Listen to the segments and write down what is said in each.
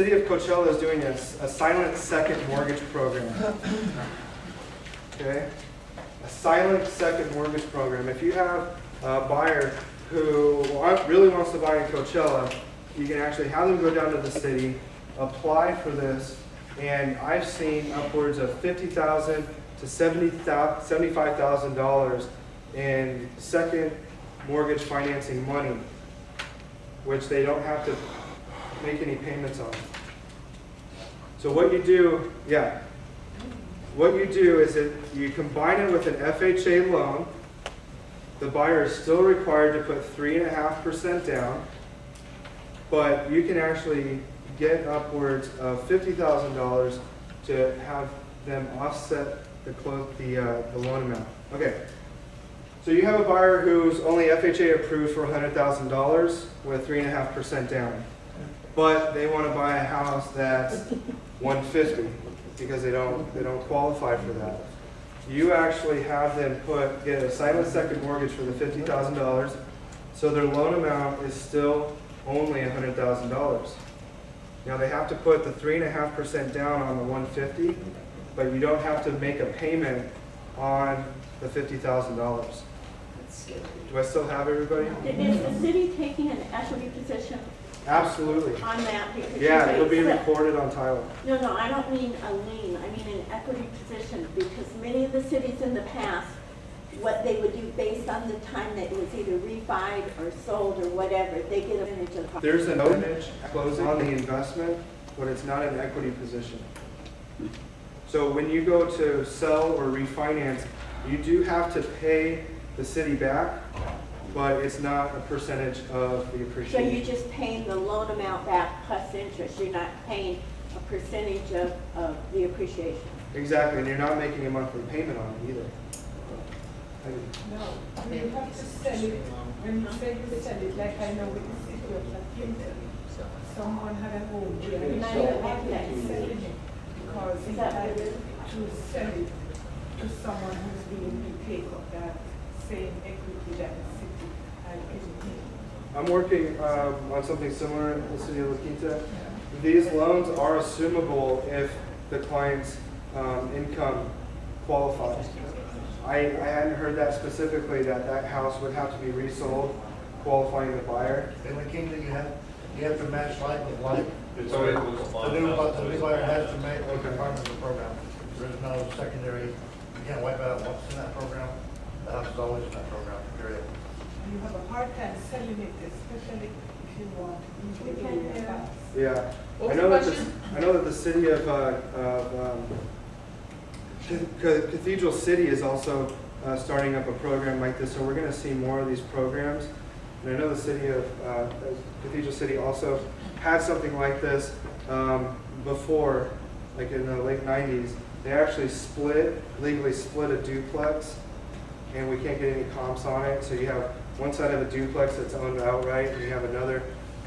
city of Coachella is doing a silent second mortgage program. Okay? A silent second mortgage program. If you have a buyer who really wants to buy in Coachella, you can actually have them go down to the city, apply for this, and I've seen upwards of $50,000 to $75,000 in second mortgage financing money, which they don't have to make any payments on. So what you do, what you do is that you combine it with an FHA loan. The buyer is still required to put 3.5% down, but you can actually get upwards of $50,000 to have them offset the loan amount. Okay, so you have a buyer who's only FHA approved for $100,000 with 3.5% down, but they want to buy a house that's $150,000 because they don't qualify for that. You actually have them get a silent second mortgage for the $50,000, so their loan amount is still only $100,000. Now they have to put the 3.5% down on the $150,000, but you don't have to make a payment on the $50,000. Do I still have everybody? Is the city taking an equity position Absolutely. on that? Yeah, it'll be recorded on title. No, I don't mean a lien. I mean an equity position, because many of the cities in the past, what they would do based on the time that it was either refied or sold or whatever, they get a percentage of. There's a note closing on the investment, but it's not an equity position. So when you go to sell or refinance, you do have to pay the city back, but it's not a percentage of the appreciation. So you're just paying the loan amount back plus interest. You're not paying a percentage of the appreciation. Exactly, and you're not making a monthly payment on it either. No, I mean, you have to sell it. When you say you sell it, like I know with the city of Clinton, someone had a home there, and I had to sell it because he had to sell it to someone who's willing to take up that same equity that the city had given him. I'm working on something similar in the city of La Quinta. These loans are assumable if the client's income qualifies. I hadn't heard that specifically, that house would have to be resold, qualifying the buyer. In La Quinta, you have to match like with like. So the new buyer has to make like a part of the program. There is no secondary. You can't wipe out what's in that program. The house is always in that program. Period. You have a hard time selling it, especially if you want to live in your house. Yeah, What I was know the that I know that the city of Cathedral City is also starting up a program like this, so we're going to see more of these programs. And I know the city of Cathedral City also had something like this before, like in the late 90s. They actually legally split a duplex, and we can't get any comps on it. So you have one side of a duplex that's owned outright, and you have the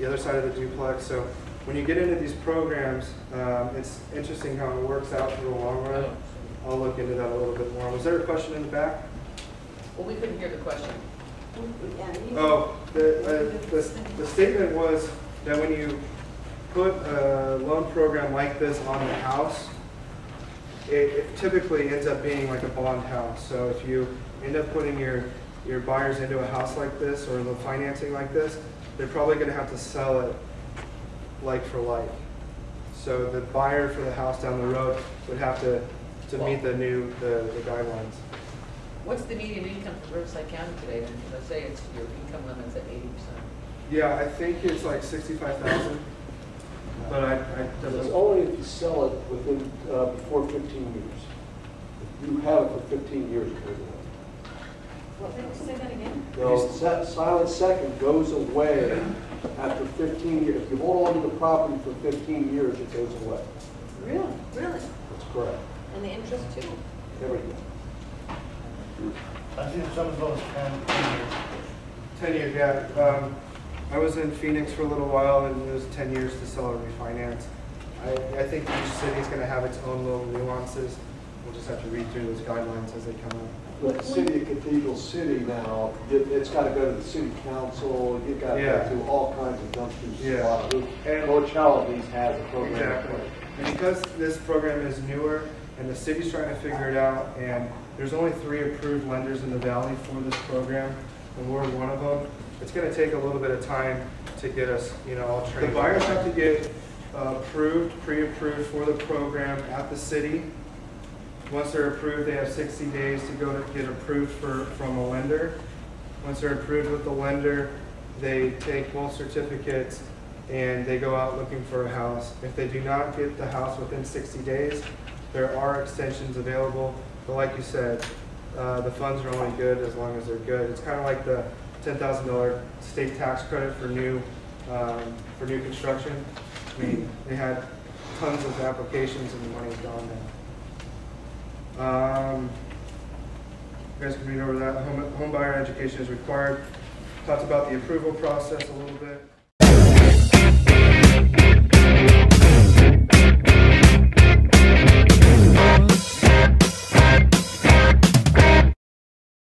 other side of the duplex. So when you get into these programs, it's interesting how it works out for the long run. I'll look into that a little bit more. Was there a question in the back? Well, we couldn't hear the question. Oh, the statement was that when you put a loan program like this on the house, it typically ends up being like a bond house. So if you end up putting your buyers into a house like this or the financing like this, they're probably going to have to sell it like for like. So the buyer for the house down the road would have to meet the guidelines. What's the median income for Riverside County today? Then let's say it's your income limit's at 80%. Yeah, I think it's like 65,000. But It's only if you sell it within before 15 years. If you have it for 15 years, it goes away. Say that again? No, silent second goes away after 15 years. If you hold on to the property for 15 years, it goes away. Really? That's correct. And the interest too? Everything. I've seen some of those 10 years. 10 years, yeah. I was in Phoenix for a little while, and it was 10 years to sell or refinance. I think each city is going to have its own little nuances. we'll just have to read through those guidelines as they come up. With the city of Cathedral City now, it's got to go to the city council, you've got to Yeah. go through all kinds of dumpsters. Yeah. A lot of hoops. And- Coachella at least has a program. in Exactly. place. And because this program is newer and the city's trying to figure it out, and there's only 3 approved lenders in the valley for this program, and we're one of them, it's going to take a little bit of time to get us, all trained. The buyers have to get pre-approved for the program at the city. Once they're approved, they have 60 days to go to get approved from a lender. Once they're approved with the lender, they take both certificates and they go out looking for a house. If they do not get the house within 60 days, there are extensions available. But like you said, the funds are only good as long as they're good. It's kind of like the $10,000 state tax credit for new construction. I mean, they had tons of applications and the money's gone now. You guys can read over that. Home buyer education is required. Talked about the approval process a little bit.